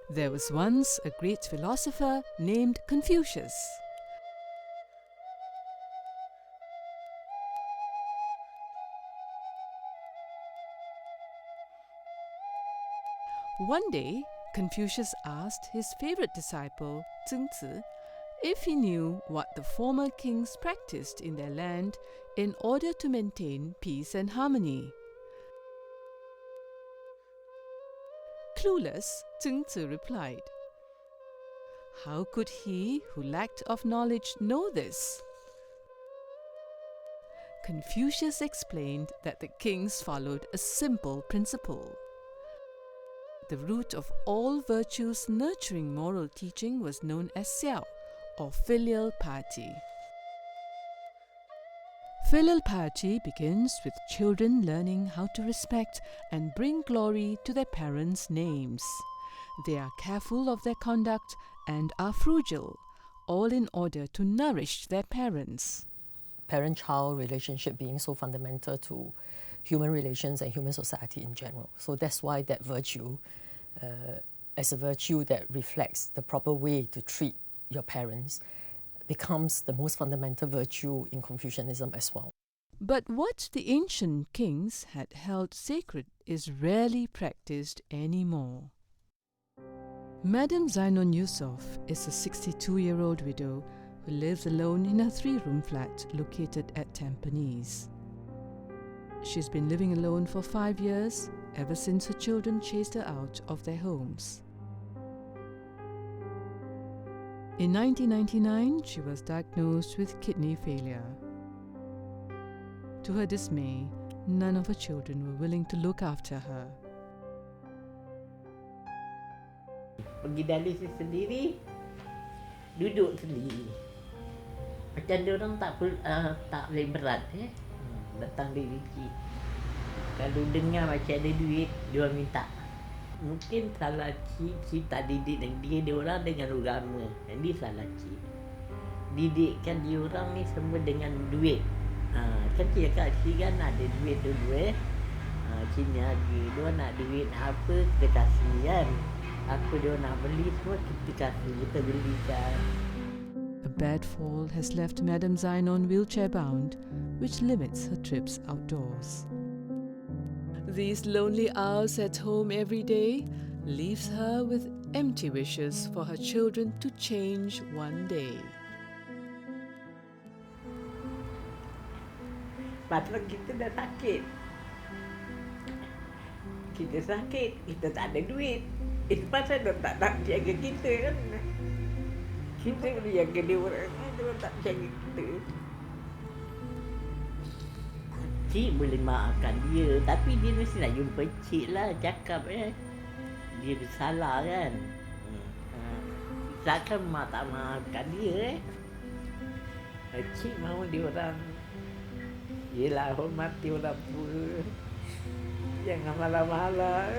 There was once a great philosopher named Confucius. One day, Confucius asked his favorite disciple, Tseng-Tzu, if he knew what the former kings practiced in their land in order to maintain peace and harmony. Clueless, Tseng-Tzu replied, "How could he who lacked of knowledge know this?" Confucius explained that the kings followed a simple principle. The root of all virtues nurturing moral teaching was known as Xiao, or Filial Piety. Filial piety begins with children learning how to respect and bring glory to their parents' names. They are careful of their conduct and are frugal, all in order to nourish their parents. Parent-child relationship being so fundamental to human relations and human society in general. So that's why that virtue, as a virtue that reflects the proper way to treat your parents, becomes the most fundamental virtue in Confucianism as well. But what the ancient kings had held sacred is rarely practiced anymore. Madame Zainon Yusof is a 62-year-old widow who lives alone in a 3-room flat located at Tampines. She's been living alone for 5 years, ever since her children chased her out of their homes. In 1999, she was diagnosed with kidney failure. To her dismay, none of her children were willing to look after her. Pergi dialisis sendiri, duduk sendiri. Macam dia orang tak boleh berat datang dari rezeki. Kalau dengar macam ada duit, dia orang minta. Mungkin salah cik tak didik dia orang dengan agama. Jadi salah cik. Didikkan dia orang ni semua dengan duit. Kan cik kan ada duit dulu cik ni lagi. Dia nak duit apa kita kasih kan. Apa dia nak beli semua kita kasih, kita belikan. A bad fall has left Madame Zainon wheelchair-bound, which limits her trips outdoors. These lonely hours at home every day leaves her with empty wishes for her children to change one day. Pasal kita dah sakit. Kita sakit, kita tak ada duit. Itu pasal dia tak nak jaga kita kan. Kita boleh jaga dia orang, dia tak jaga kita. Cik boleh maafkan dia, tapi dia mesti nak jumpa cik lah, cakap dia bersalah kan. Takkan mak tak maafkan dia Cik mahu dia orang, yelah hormati orang tua, jangan malah-malah.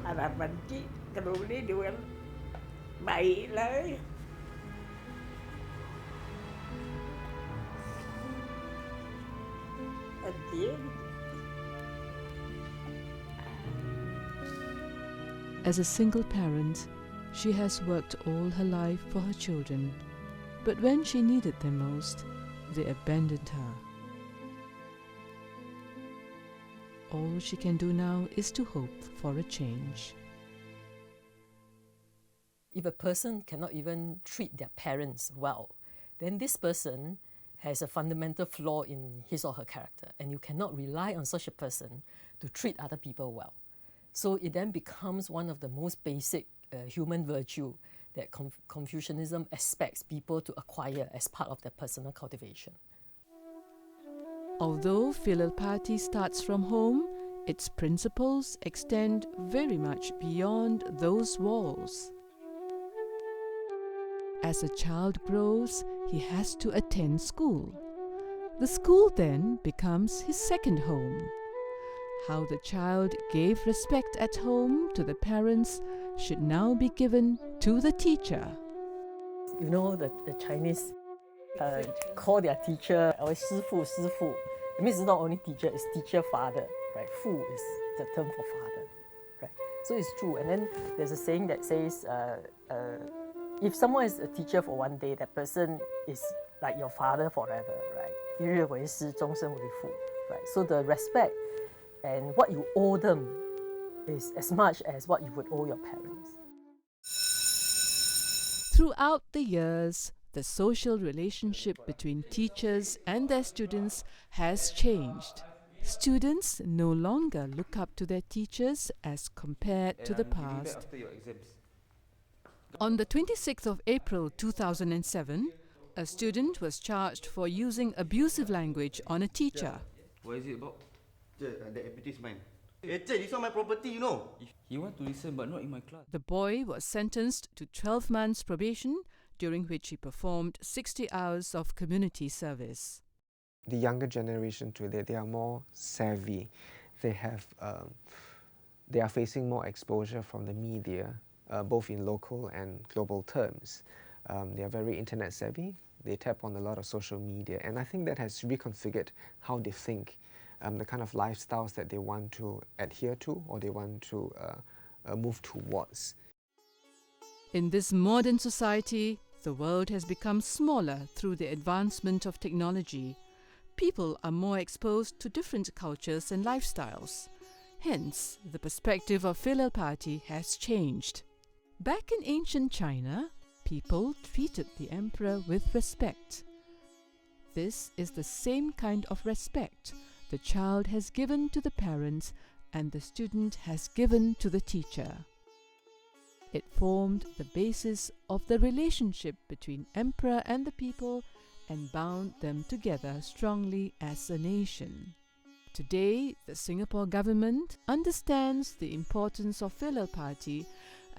Harapan cik kalau boleh dia orang baiklah. As a single parent, she has worked all her life for her children, but when she needed them most, they abandoned her. All she can do now is to hope for a change. If a person cannot even treat their parents well, then this person has a fundamental flaw in his or her character, and you cannot rely on such a person to treat other people well. So it then becomes one of the most basic human virtue that Confucianism expects people to acquire as part of their personal cultivation. Although filial piety starts from home, its principles extend very much beyond those walls. As a child grows, he has to attend school. The school then becomes his second home. How the child gave respect at home to the parents should now be given to the teacher. You know, the Chinese call their teacher always 师父, 师父. It means it's not only teacher, it's teacher father, right? 父 is the term for father, right? So it's true. And then there's a saying that says, if someone is a teacher for one day, that person is like your father forever, right? 一日为师，终身为父, right? So the respect and what you owe them is as much as what you would owe your parents. Throughout the years, the social relationship between teachers and their students has changed. Students no longer look up to their teachers as compared to the past. On the 26th of April 2007, a student was charged for using abusive language on a teacher. What is it about? The advertisement. Hey, this one my property, you know. He want to listen but not in my class. The boy was sentenced to 12 months probation, during which he performed 60 hours of community service. The younger generation today, they are more savvy. They are facing more exposure from the media, both in local and global terms. They are very internet savvy. They tap on a lot of social media, and I think that has reconfigured how they think, the kind of lifestyles that they want to adhere to or they want to move towards. In this modern society, the world has become smaller through the advancement of technology. People are more exposed to different cultures and lifestyles. Hence, the perspective of filial piety has changed. Back in ancient China, people treated the emperor with respect. This is the same kind of respect the child has given to the parents and the student has given to the teacher. It formed the basis of the relationship between emperor and the people and bound them together strongly as a nation. Today, the Singapore government understands the importance of filial piety,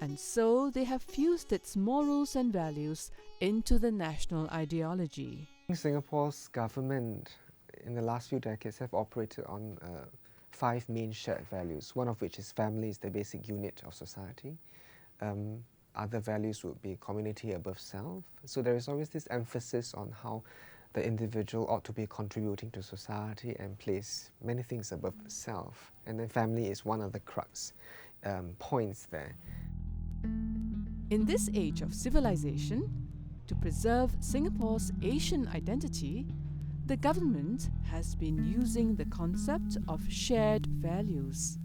and so they have fused its morals and values into the national ideology. Singapore's government in the last few decades have operated on 5 main shared values, one of which is family is the basic unit of society. Other values would be community above self. So there is always this emphasis on how the individual ought to be contributing to society and place many things above self. And then family is one of the crux points there. In this age of civilization, to preserve Singapore's Asian identity, the government has been using the concept of shared values.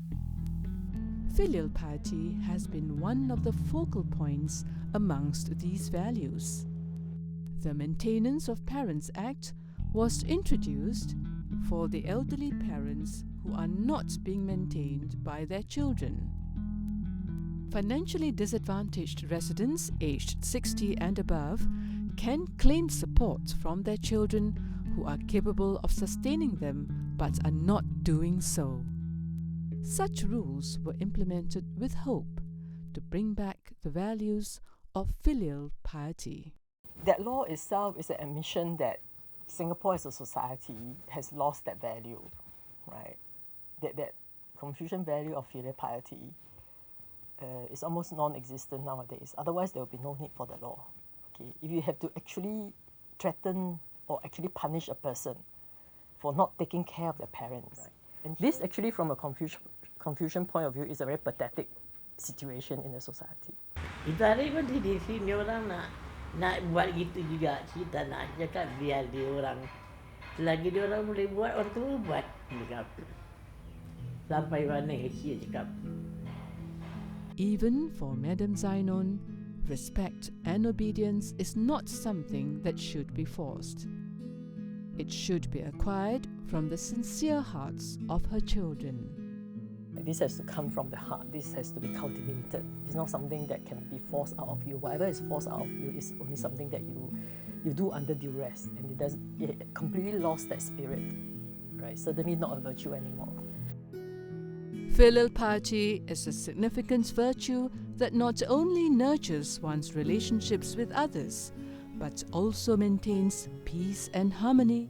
Filial piety has been one of the focal points amongst these values. The Maintenance of Parents Act was introduced for the elderly parents who are not being maintained by their children. Financially disadvantaged residents aged 60 and above can claim support from their children who are capable of sustaining them but are not doing so. Such rules were implemented with hope to bring back the values of filial piety. That law itself is an admission that Singapore as a society has lost that value, right? That Confucian value of filial piety is almost non-existent nowadays. Otherwise, there will be no need for the law. Okay? If you have to actually threaten or actually punish a person for not taking care of their parents, right? And this actually, from a Confucian point of view, is a very pathetic situation in the society. Itu hari pun di sini orang nak buat gitu juga. Kita nak cakap biar dia orang. Selagi dia orang boleh buat, orang tu buat. Sampai mana dia cakap. Even for Madam Zainon, respect and obedience is not something that should be forced. It should be acquired from the sincere hearts of her children. This has to come from the heart. This has to be cultivated. It's not something that can be forced out of you. Whatever is forced out of you is only something that you do under duress, and it completely lost that spirit, right? Certainly not a virtue anymore. Filial piety is a significant virtue that not only nurtures one's relationships with others, but also maintains peace and harmony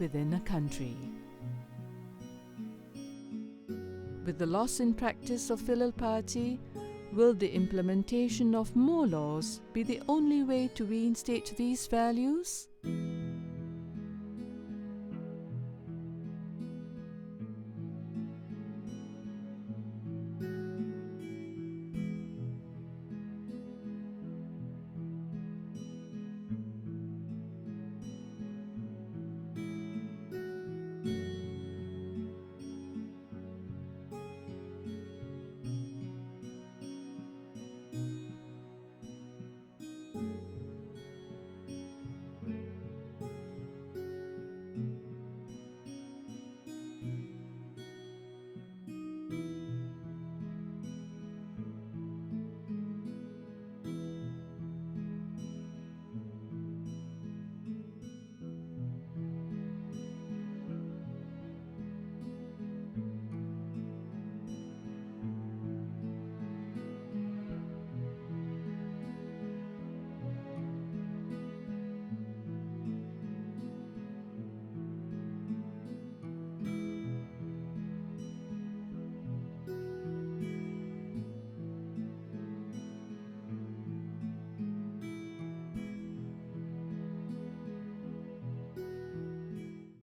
within a country. With the loss in practice of filial piety, will the implementation of more laws be the only way to reinstate these values?